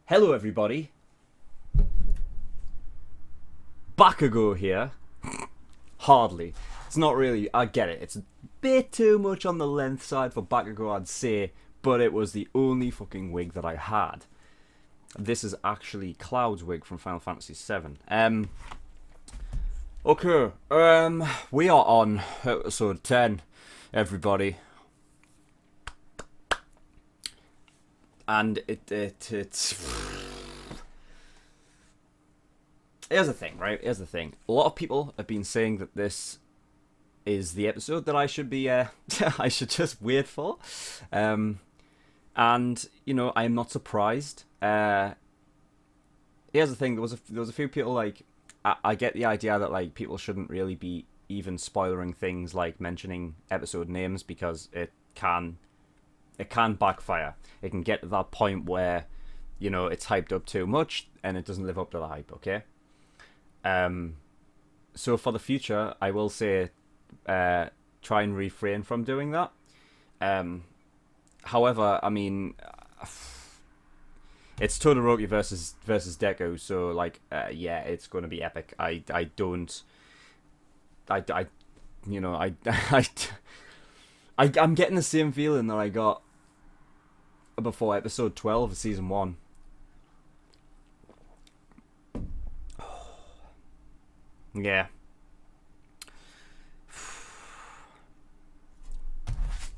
Hello everybody, Bakugo here. Hardly. It's not really, I get it, it's a bit too much on the length side for Bakugo, I'd say, but it was the only fucking wig that I had. This is actually Cloud's wig from Final Fantasy VII. Okay, we are on episode 10, everybody. And it's here's the thing, right? Here's the thing. A lot of people have been saying that this is the episode that I should be I should just wait for. And you know, I am not surprised. Here's the thing, there was a few people like I get the idea that like people shouldn't really be even spoiling things like mentioning episode names because it can backfire. It can get to that point where, you know, it's hyped up too much and it doesn't live up to the hype, okay? So for the future, I will say, try and refrain from doing that. However, I mean, it's Todoroki versus Deku, so like, yeah, it's going to be epic. I'm getting the same feeling that I got before episode 12 of season 1. Yeah.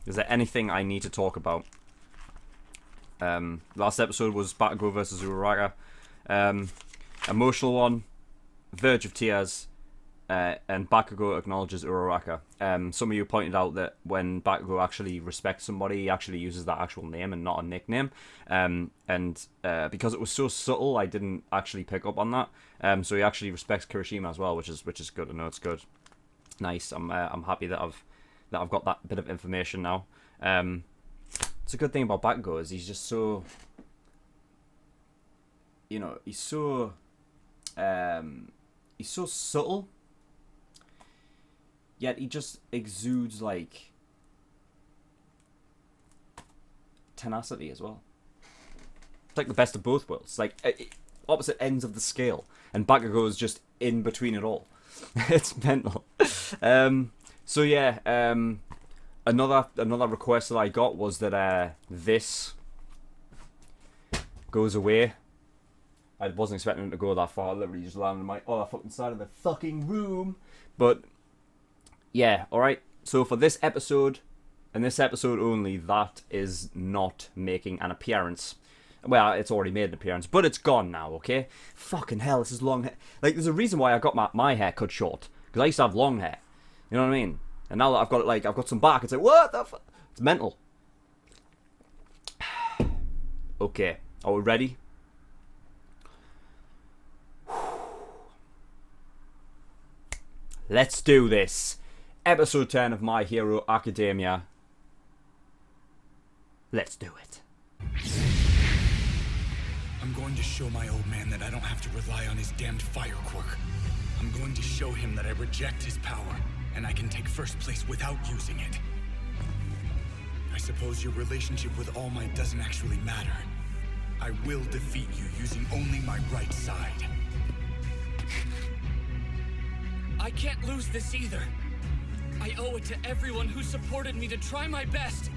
Is there anything I need to talk about? Last episode was Bakugo versus Uraraka. Emotional one, verge of tears, and Bakugo acknowledges Uraraka. Some of you pointed out that when Bakugo actually respects somebody, he actually uses that actual name and not a nickname. And because it was so subtle, I didn't actually pick up on that. So he actually respects Kirishima as well, which is good to know. It's good, nice. I'm happy that I've got that bit of information now. It's a good thing about Bakugo is he's just so, you know, he's so subtle. Yet he just exudes like tenacity as well. It's like the best of both worlds. It's like opposite ends of the scale, and Bakugo is just in between it all. It's mental. So yeah, another request that I got was that this goes away. I wasn't expecting him to go that far. I literally just landed on my other fucking side of the fucking room, but. Yeah, alright, so for this episode, and this episode only, that is not making an appearance. Well, it's already made an appearance, but it's gone now, okay? Fucking hell, this is long hair. Like, there's a reason why I got my hair cut short, because I used to have long hair. You know what I mean? And now that I've got it, like, I've got some back, it's like, what the fuck? It's mental. Okay, are we ready? Let's do this. Episode 10 of My Hero Academia. Let's do it. I'm going to show my old man that I don't have to rely on his damned fire quirk. I'm going to show him that I reject his power, and I can take first place without using it. I suppose your relationship with All Might doesn't actually matter. I will defeat you using only my right side. I can't lose this either. I owe it to everyone who supported me to try my best.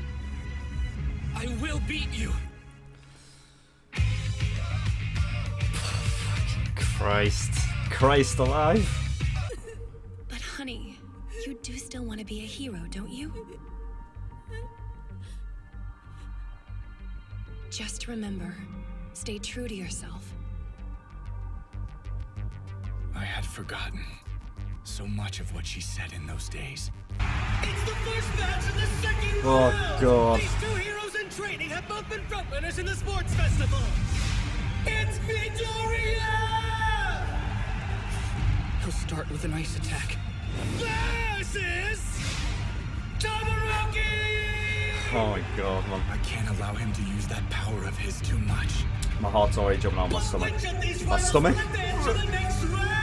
I will beat you. Christ alive. But honey, you do still want to be a hero, don't you? Just remember, stay true to yourself. I had forgotten so much of what she said in those days. It's the first match of the second Oh, round. God. These two heroes in training have both been frontrunners in the sports festival. It's Midoriya! He'll start with an ice attack. Versus Todoroki! Oh my god, man. I can't allow him to use that power of his too much. My heart's already jumping out of my stomach. Which of these My fighters stomach? will advance to the next round?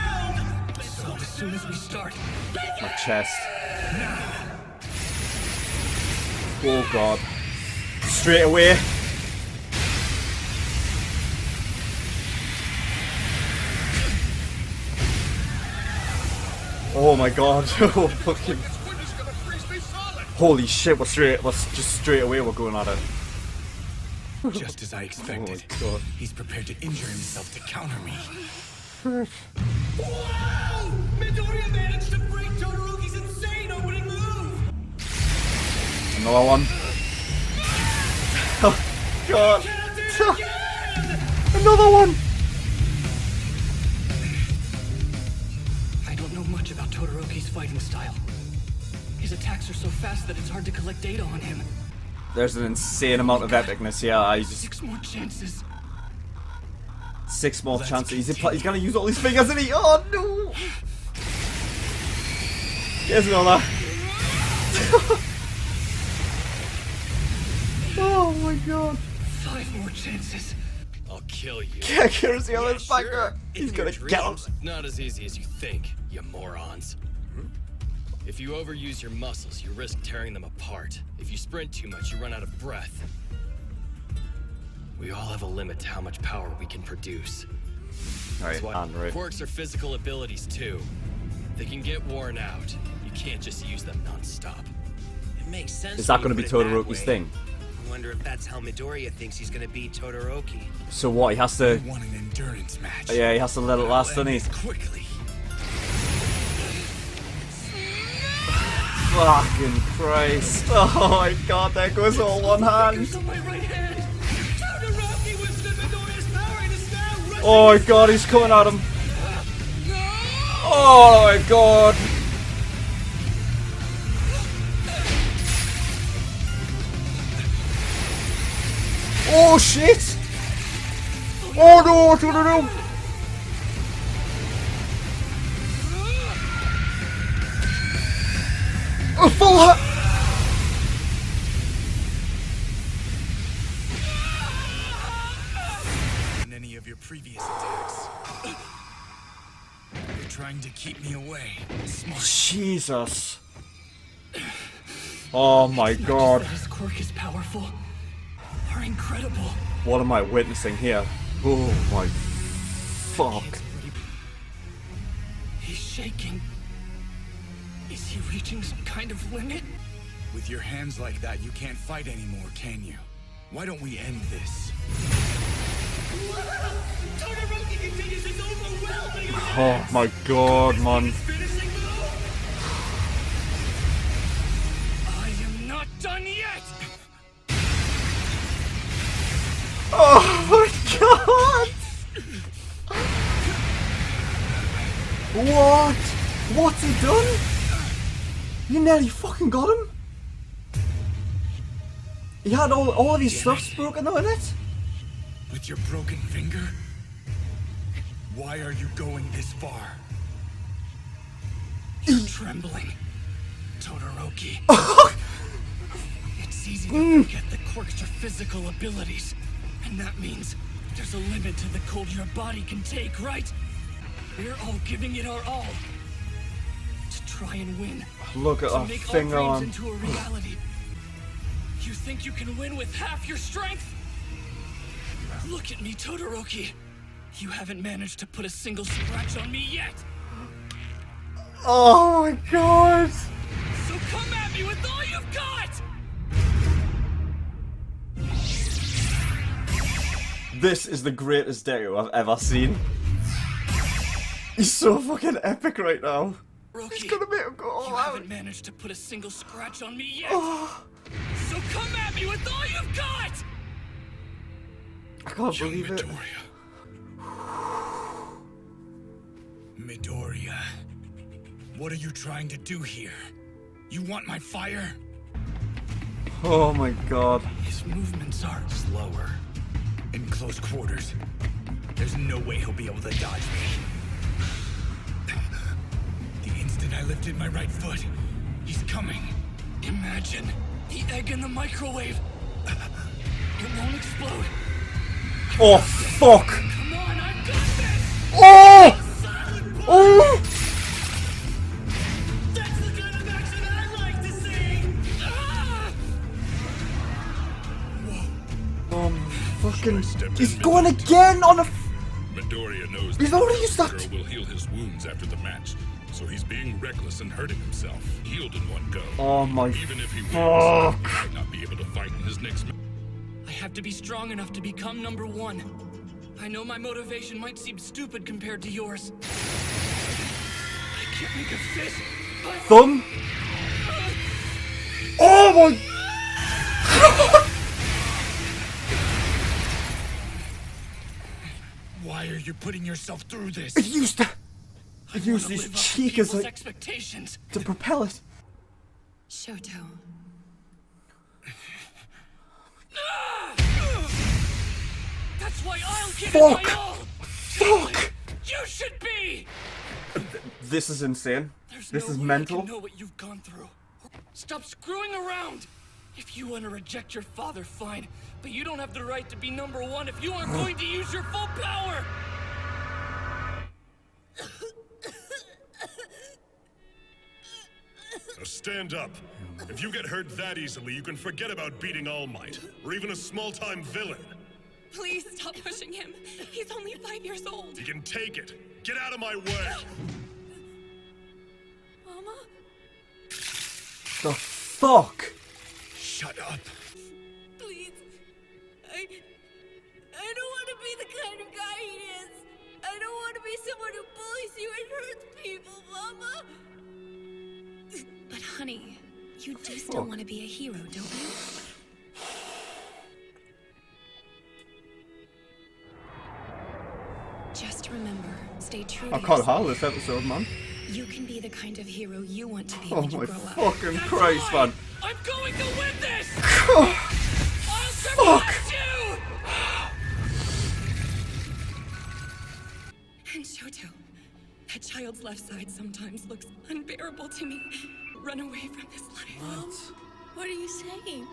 So soon as we start. My chest. Oh god. Straight away. Oh my god. Oh fucking. Holy shit, we're just straight away we're going at it. Just as I expected. Oh my god. He's prepared to injure himself to counter me. Wow! Midoriya managed to break Todoroki's insane opening move! Another one. Oh god. Another one. I don't know much about Todoroki's fighting style. His attacks are so fast that it's hard to collect data on him. There's an insane amount of epicness here. I just 6 more chances. 6 more Let's chances. He's continue. gonna use all his fingers, isn't he? Oh no! Here's another. Oh my god. 5 more chances. I'll kill you. Yeah, here's the other Sure. fucker. He's In gonna your get him. dreams, not as easy as you think, you morons. If you overuse your muscles, you risk tearing them apart. If you sprint too much, you run out of breath. We all have a limit to how much power we can produce. Right, That's why and right. quirks are physical abilities too. They can get worn out. You can't just use them non-stop. It makes sense. Is that when gonna you be put it that Todoroki's way. thing? I wonder if that's how Midoriya thinks he's gonna beat Todoroki. So what? He has to. I want an endurance match. Yeah, he has to let it last, doesn't he? Quickly. Fucking Christ. Oh my god, there goes all one hand. Fingers on my right hand. Todoroki withstood Midoriya's power and is now rushing. Oh my god, he's coming at him. Oh my god. Oh shit. Oh no, no. A full hit. In any of your previous attacks. You're trying to keep me away. Smart. Jesus. Oh my god. That his quirk is powerful. Are incredible. What am I witnessing here? Oh my fuck. He's shaking. Is he reaching some kind of limit? With your hands like that, you can't fight anymore, can you? Why don't we end this? Todoroki continues his overwhelming attack. Oh my god, man. Finishing move. I am not done yet. Oh my god! What? What's he done? You nearly fucking got him? He had all of his stuff's broken though, isn't it? With your broken finger? Why are you going this far? You're trembling, Todoroki. It's easy to forget that quirks are physical abilities. And that means there's a limit to the cold your body can take, right? We're all giving it our all. To try and win. Look at To that make finger our on. dreams into a reality. You think you can win with half your strength? Look at me, Todoroki. You haven't managed to put a single scratch on me yet. Oh my god! So come at me with all you've got! This is the greatest Deku I've ever seen. He's so fucking epic right now. Roki, He's gonna make him go all you out. haven't managed to put a single scratch on me yet. So come at me with all you've got! I can't Young believe it. Midoriya, what are you trying to do here? You want my fire? Oh my god. His movements are Slower. In close quarters, there's no way he'll be able to dodge me. The instant I lifted my right foot, he's coming. Imagine the egg in the microwave. It won't explode. Oh fuck! Come on, I've got this! Oh! Silent punch! Oh! stepped He's in going midnight. again on a. Midoriya knows He's that already the used that. girl will heal his wounds after the match, so he's being reckless and hurting himself. Healed in one go. Oh my Even if he wins, fuck. he might not be able to fight in his next match. I have to be strong enough to become number one. I know my motivation might seem stupid compared to yours. I can't make a fist, but... Thumb. Oh my. Why are you putting yourself through this? It used to. It I used wanna his live up to cheek as people's like expectations. to propel it. Shoto. That's why I'll give Fuck. it my all. Fuck. You should be. This is insane. There's This no is way I mental. can know what you've gone through. Stop screwing around. If you want to reject your father, fine. But you don't have the right to be number one if you aren't going to use your full power. Now stand up. If you get hurt that easily, you can forget about beating All Might, or even a small-time villain. Please stop pushing him. He's only 5 years old. You can take it. Get out of my way! Mama? The fuck? Shut up. Please. I don't want to be the kind of guy he is. I don't want to be someone who bullies you and hurts people, Mama. But honey, you do still want to be a hero, don't you? Just remember, stay true to I can't yourself. handle this episode, man. You can be the kind of hero you want to be Oh when you my grow up. fucking That's Christ, right. man. I'm going to win this. I'll surpass you. And Shoto, that child's left side sometimes looks unbearable to me. Run away from this life. Mom, what are you saying?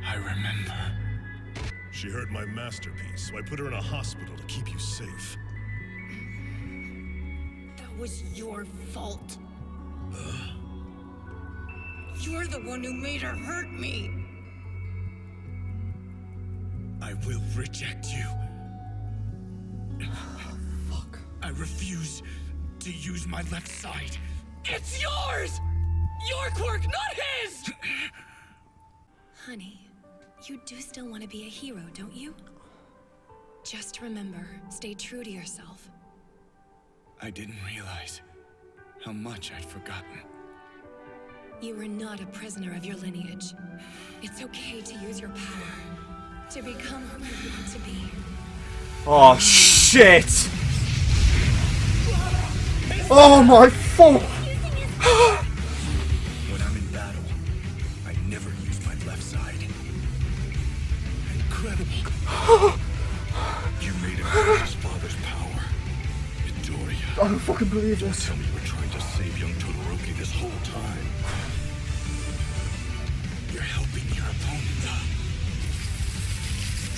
I remember. She hurt my masterpiece, so I put her in a hospital to keep you safe. That was your fault. You're the one who made her hurt me. I will reject you. Fuck. I refuse to use my left side. It's yours. Your quirk, not his. Honey, you do still want to be a hero, don't you? Just remember, stay true to yourself. I didn't realize how much I'd forgotten. You are not a prisoner of your lineage. It's okay to use your power, to become who you want to be. Oh shit! Oh my fuck! When I'm in battle, I never use my left side. Incredible. You made him use his father's power. Midoriya. I don't fucking believe this. Tell me you were trying to save young Todoroki this whole time. You're helping your opponent.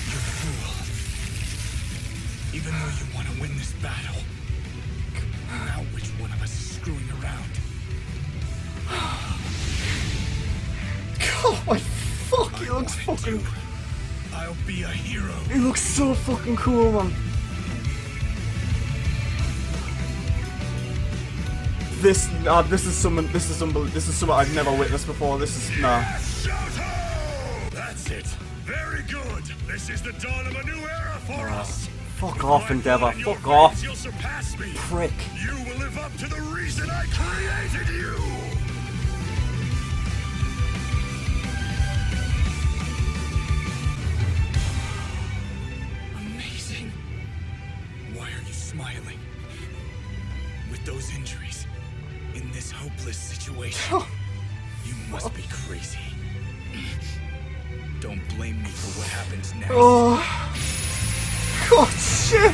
You're a fool. Even though you want to win this battle, now which one of us is screwing around? Oh my fuck! He looks wanted fucking. to. I'll be a hero. He looks so fucking cool, man. This is something. This is unbelievable. This is something I've never witnessed before. This is nah. Shoto! That's it. Very good. This is the dawn of a new era for us. Fuck If off, I Endeavor. win in your Fuck off. grades, You'll surpass me. Prick. You will live up to the reason I created you. Amazing. Why are you smiling? With those injuries, in this hopeless situation, you must be crazy. Don't blame me for what happens next. Oh. God, shit.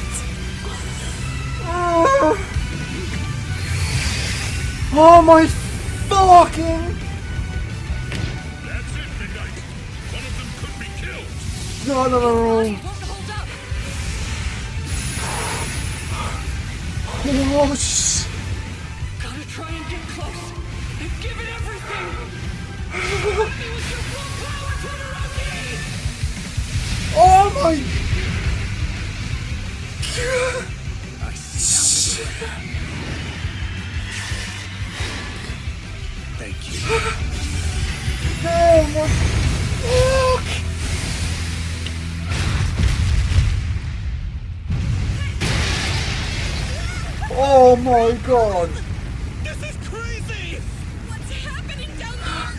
Oh my fucking. That's it, Midnight. One of them could be killed. No. Body won't hold up. Oh shit. Gotta try and get close. I've given everything. Help me with your full power, Todoroki! Oh my! I see now, Midoriya. Thank you. Oh my fuck! Oh my god! This is crazy! What's happening down there?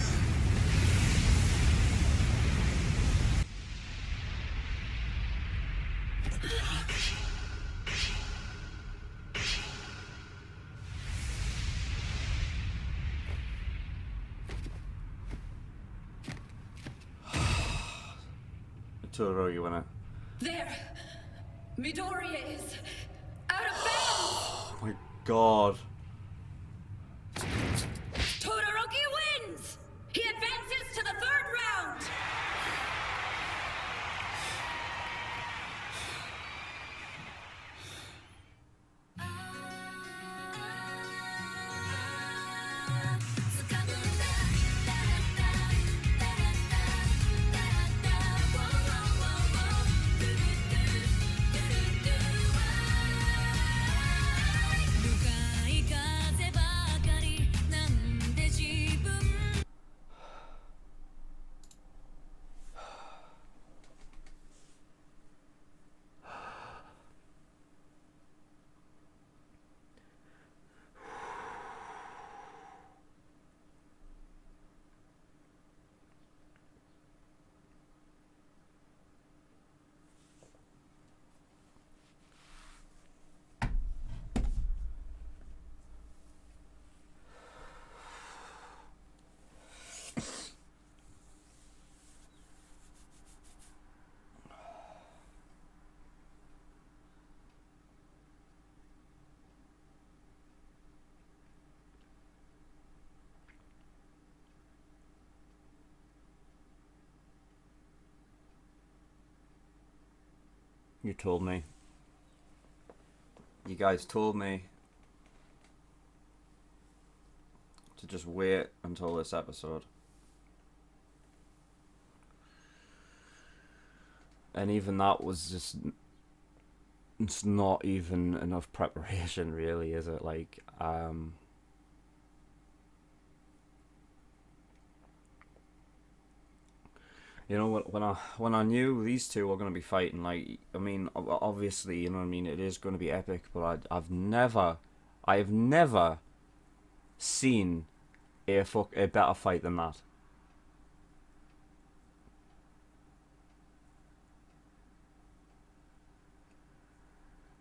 Totoro, you wanna? There! Midoriya is out of bounds! Oh my god. Todoroki wins! He advances to the third round! You told me. You guys told me to just wait until this episode. And even that was just... It's not even enough preparation, really, is it? Like, you know, when I knew these two were going to be fighting, like, I mean, obviously, you know what I mean, it is going to be epic, but I have never seen a better fight than that.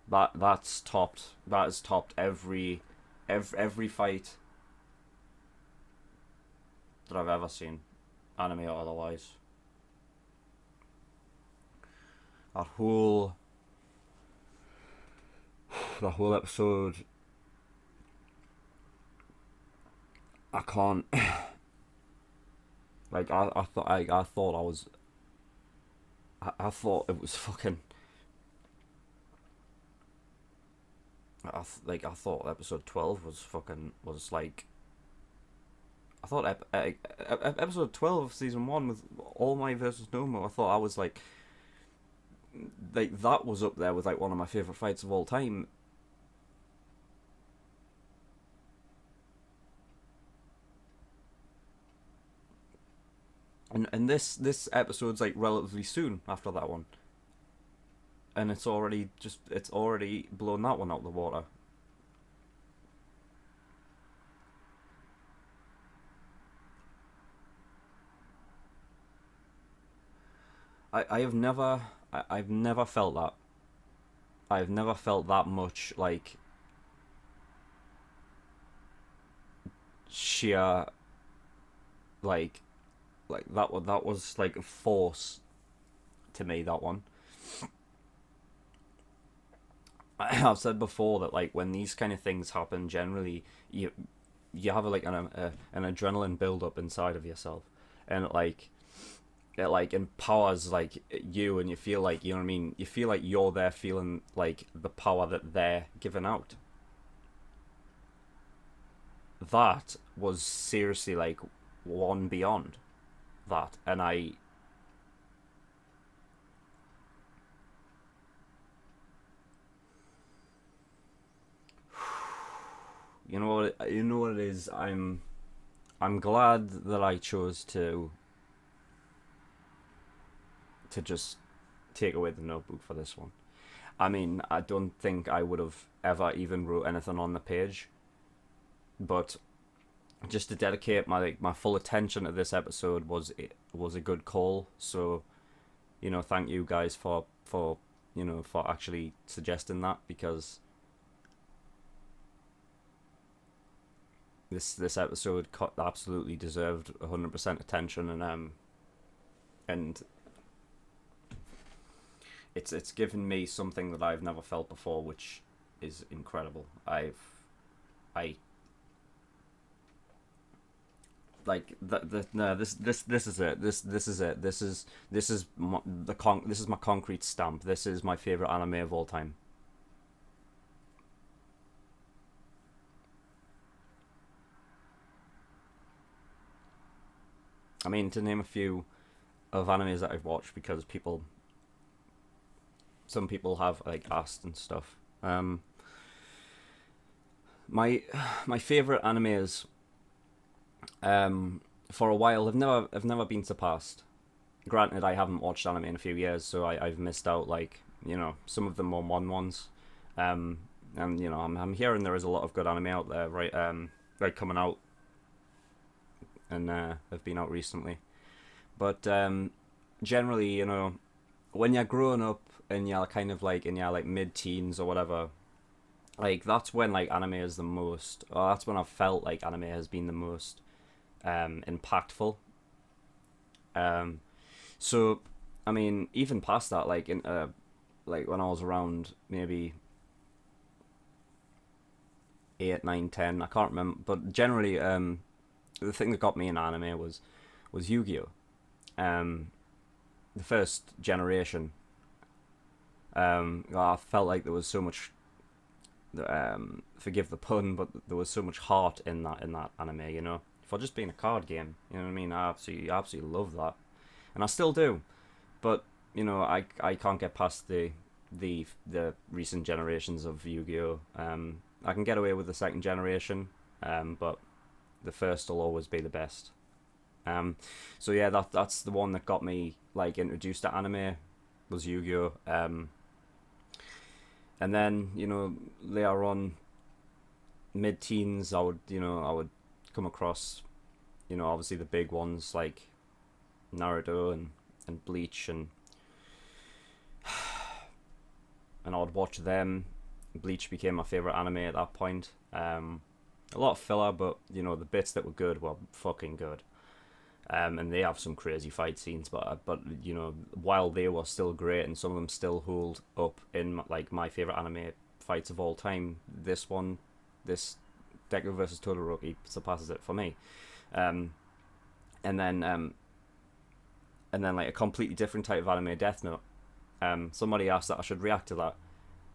That has topped every fight that I've ever seen, anime or otherwise. That whole episode, I can't. Like I thought it was fucking. I thought episode 12 was like. I thought episode 12 of season 1 with All Might versus Nomo. I thought I was like that was up there with like one of my favorite fights of all time. And this episode's like relatively soon after that one. And it's already blown that one out of the water. I've never felt that. I've never felt that much like sheer like that was like a force to me, that one. I've said before that like when these kind of things happen, generally you have an adrenaline build up inside of yourself, and it like empowers like you, and you feel like, you know what I mean, you feel like you're there feeling like the power that they're giving out. that was seriously like one beyond that, and you know what it is. I'm glad that I chose to just take away the notebook for this one. I mean, I don't think I would have ever even wrote anything on the page, but just to dedicate my full attention to this episode was a good call. So, you know, thank you guys for actually suggesting that, because this episode absolutely deserved 100% attention, and it's given me something that I've never felt before, which is incredible. This is it. This is it. This is my concrete stamp. This is my favorite anime of all time. I mean, to name a few of animes that I've watched, because some people have like asked and stuff. My favorite animes, for a while, have never been surpassed. Granted, I haven't watched anime in a few years, so I've missed out, like, you know, some of the more modern ones. And you know, I'm hearing there is a lot of good anime out there, right? Like coming out, and have been out recently. But generally, you know, when you're growing up and you're kind of like in your like mid-teens or whatever, like that's when like anime is the most, or that's when I've felt like anime has been the most impactful. So I mean, even past that, like in like when I was around maybe 8, 9, 10, I can't remember, but generally the thing that got me in anime was Yu-Gi-Oh. The first generation. I felt like there was so much, forgive the pun, but there was so much heart in that anime, you know, for just being a card game. You know what I mean? I absolutely love that, and I still do. But you know, I can't get past the recent generations of Yu-Gi-Oh. I can get away with the second generation, but the first will always be the best. So yeah, that's the one that got me like introduced to anime, was Yu-Gi-Oh. And then, you know, later on, mid-teens, I would come across, you know, obviously the big ones like Naruto and Bleach, and I would watch them. Bleach became my favorite anime at that point. A lot of filler, but you know, the bits that were good were fucking good. And they have some crazy fight scenes, but you know, while they were still great and some of them still hold up in like my favorite anime fights of all time, this Deku versus Todoroki surpasses it for me. And then like a completely different type of anime, Death Note. Somebody asked that I should react to that.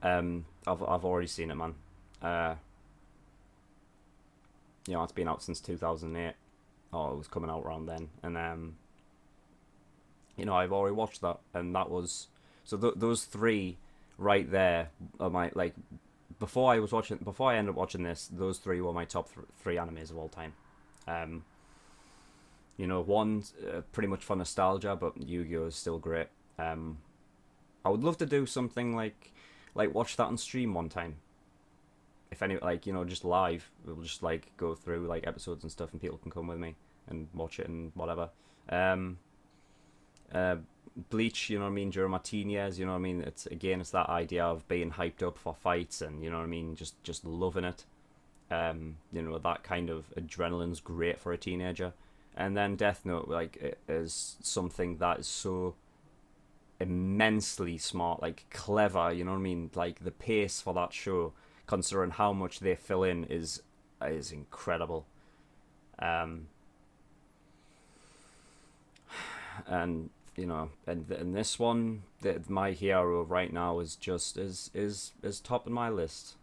I've already seen it, man. You know, it's been out since 2008. Oh, it was coming out around then, and you know, I've already watched that, and that was so. Those three right there are my, like, before I ended up watching this, those three were my top three animes of all time. You know, one pretty much for nostalgia, but Yu-Gi-Oh is still great. I would love to do something like watch that on stream one time. If any, like, you know, just live, we'll just like go through like episodes and stuff, and people can come with me and watch it and whatever. Bleach, you know what I mean, during my teen years, you know what I mean, it's that idea of being hyped up for fights, and you know what I mean, just loving it. You know, that kind of adrenaline's great for a teenager. And then Death Note, like, it is something that is so immensely smart, like clever, you know what I mean, like the pace for that show, considering how much they fill in, is incredible. And you know, and this one, my hero right now is just is top of my list.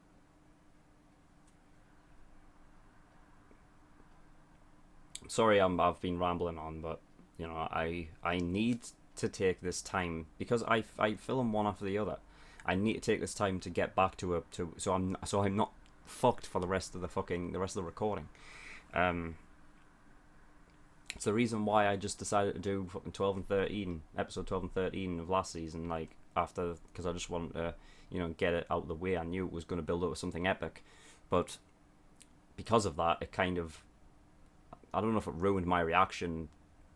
sorry, I've been rambling on, but you know, I need to take this time because I film one after the other. I need to take this time to get back to so I'm not fucked for the rest of the recording. It's the reason why I just decided to do fucking 12 and 13, episode 12 and 13 of last season, like, after, because I just wanted to, you know, get it out of the way. I knew it was going to build up to something epic, but because of that, it kind of, I don't know if it ruined my reaction.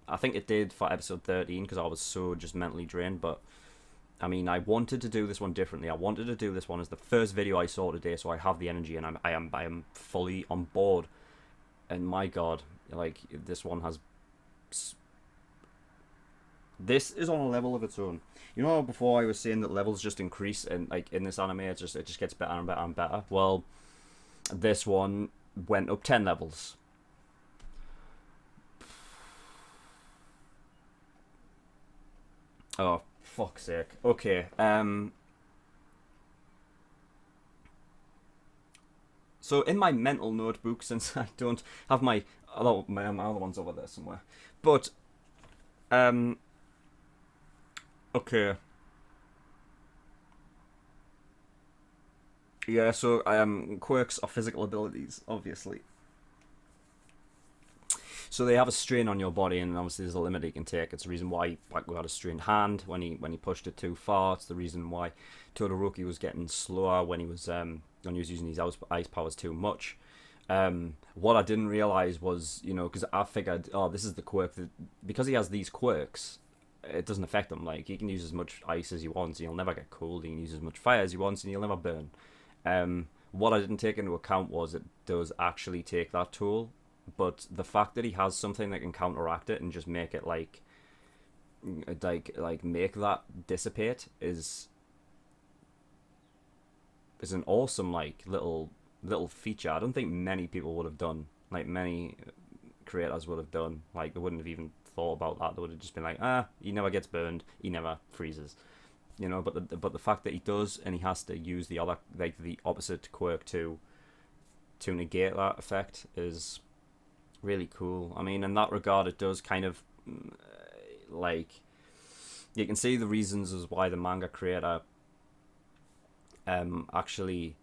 I think it did for episode 13, because I was so just mentally drained, but, I mean, I wanted to do this one differently. I wanted to do this one as the first video I saw today, so I have the energy, and I am fully on board, and my god, like, this one has... This is on a level of its own. You know how before I was saying that levels just increase, and like in this anime it just gets better and better and better? Well, this one went up 10 levels. Oh, fuck's sake. Okay, so in my mental notebook, since I don't have my other one's over there somewhere, but okay, yeah. So quirks are physical abilities, obviously. So they have a strain on your body, and obviously there's a limit you can take. It's the reason why Bakugo had a strained hand when he pushed it too far. It's the reason why Todoroki was getting slower when he was using his ice powers too much. What I didn't realize was, you know, because I figured, oh, this is the quirk that, because he has these quirks, it doesn't affect him. Like, he can use as much ice as he wants, and he'll never get cold. He can use as much fire as he wants, and he'll never burn. What I didn't take into account was it does actually take that toll, but the fact that he has something that can counteract it and just make it like make that dissipate is an awesome like little feature. I don't think many people would have done, like many creators would have done. Like, they wouldn't have even thought about that. They would have just been like, he never gets burned, he never freezes, you know. But the fact that he does, and he has to use the other, like the opposite quirk to negate that effect is really cool. I mean, in that regard, it does kind of like, you can see the reasons as why the manga creator actually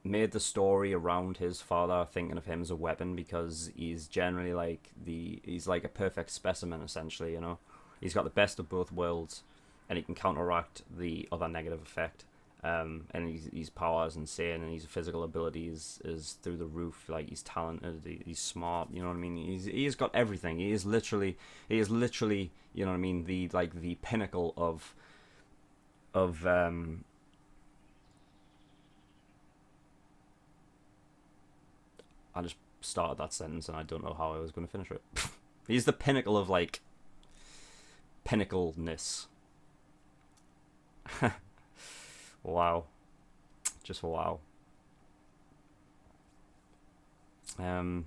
made the story around his father thinking of him as a weapon, because he's generally like he's like a perfect specimen, essentially, you know. He's got the best of both worlds, and he can counteract the other negative effect. And his power is insane, and his physical ability is through the roof. Like, he's talented, he's smart, you know what I mean. He's got everything. He is literally, you know what I mean, the pinnacle of I just started that sentence and I don't know how I was going to finish it. He's the pinnacle of like pinnacleness. Wow. Just wow. There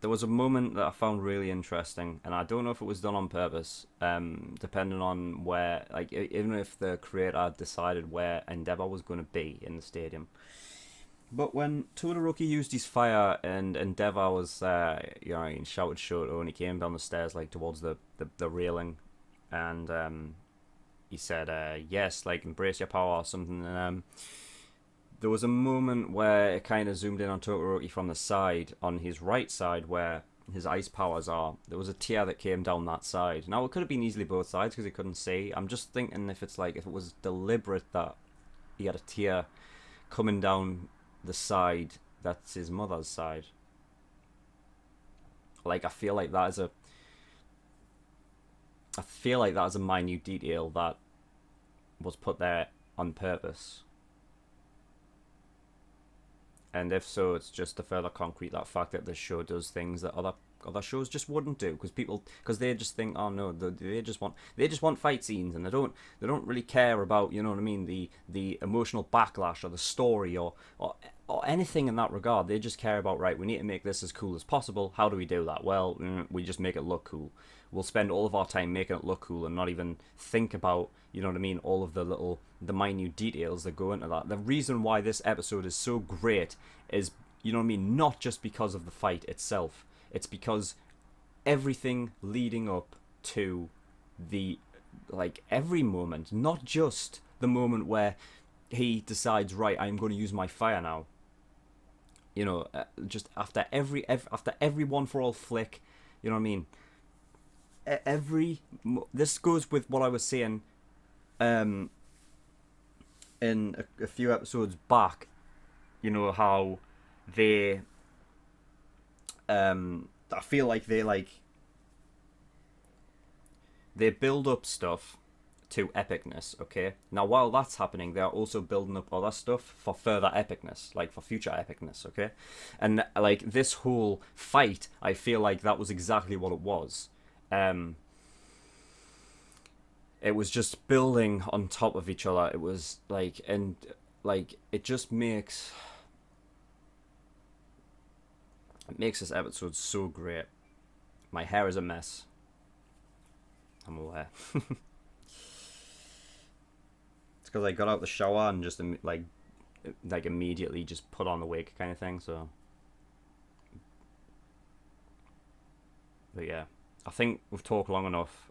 was a moment that I found really interesting, and I don't know if it was done on purpose, depending on where, like, even if the creator decided where Endeavor was going to be in the stadium. But when Todoroki used his fire and Endeavor was, you know, he shouted Shoto, and he came down the stairs, like, towards the railing, and he said, yes, like, embrace your power or something, and there was a moment where it kind of zoomed in on Todoroki from the side, on his right side, where his ice powers are. There was a tear that came down that side. Now, it could have been easily both sides, because he couldn't see. I'm just thinking if it's like, if it was deliberate that he had a tear coming down the side that's his mother's side. Like, I feel like that is a minute detail that was put there on purpose. And if so, it's just to further concrete that fact that this show does things that other shows just wouldn't do, because they just think, oh no, they just want fight scenes, and they don't really care about, you know what I mean, the emotional backlash or the story or anything in that regard. They just care about, right, we need to make this as cool as possible. How do we do that? Well, we just make it look cool. We'll spend all of our time making it look cool and not even think about, you know what I mean, all of the minute details that go into that. The reason why this episode is so great is, You know what I mean? Not just because of the fight itself. It's because everything leading up to the, like, every moment, not just the moment where he decides, right, I'm going to use my fire now. You know, just after every One For All flick, you know what I mean? This goes with what I was saying in a few episodes back. You know how they I feel like they build up stuff to epicness, okay? Now, while that's happening, they're also building up other stuff for further epicness, like for future epicness, okay? And, like, this whole fight, I feel like that was exactly what it was. It was just building on top of each other. It was, like, and, like, it just makes... It makes this episode so great. My hair is a mess. I'm aware. It's because I got out the shower and just like immediately just put on the wig kind of thing. So, but yeah, I think we've talked long enough.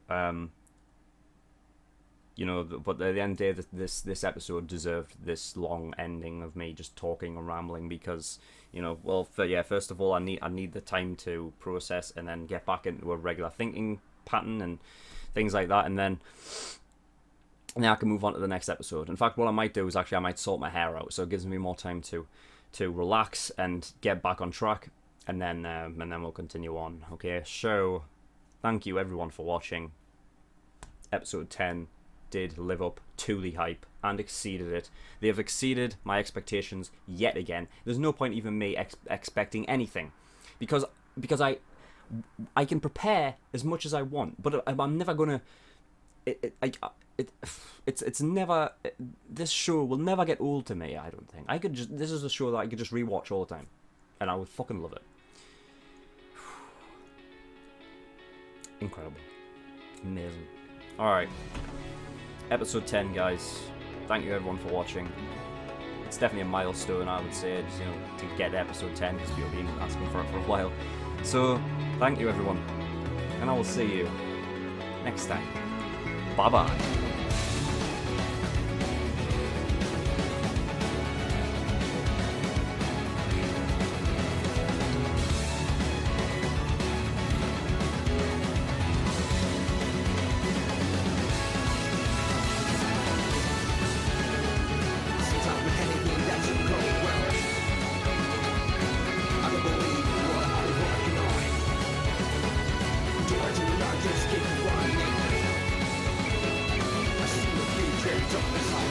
You know, but at the end of the day, this episode deserved this long ending of me just talking and rambling because, you know, well, first of all, I need the time to process and then get back into a regular thinking pattern and things like that, and then I can move on to the next episode. In fact, what I might do is actually I might sort my hair out, so it gives me more time to relax and get back on track, and then we'll continue on. Okay, so thank you everyone for watching. Episode 10 did live up to the hype and exceeded it. They have exceeded my expectations yet again. There's no point even me expecting anything, because I can prepare as much as I want, but I'm never gonna. It's never. This show will never get old to me. I don't think. This is a show that I could just rewatch all the time, and I would fucking love it. Incredible, amazing. All right. Episode 10, guys. Thank you everyone for watching. It's definitely a milestone, I would say, just, you know, to get to episode 10, because we've been asking for it for a while. So, thank you everyone, and I will see you next time. Bye bye. Just keep running. I see the future, don't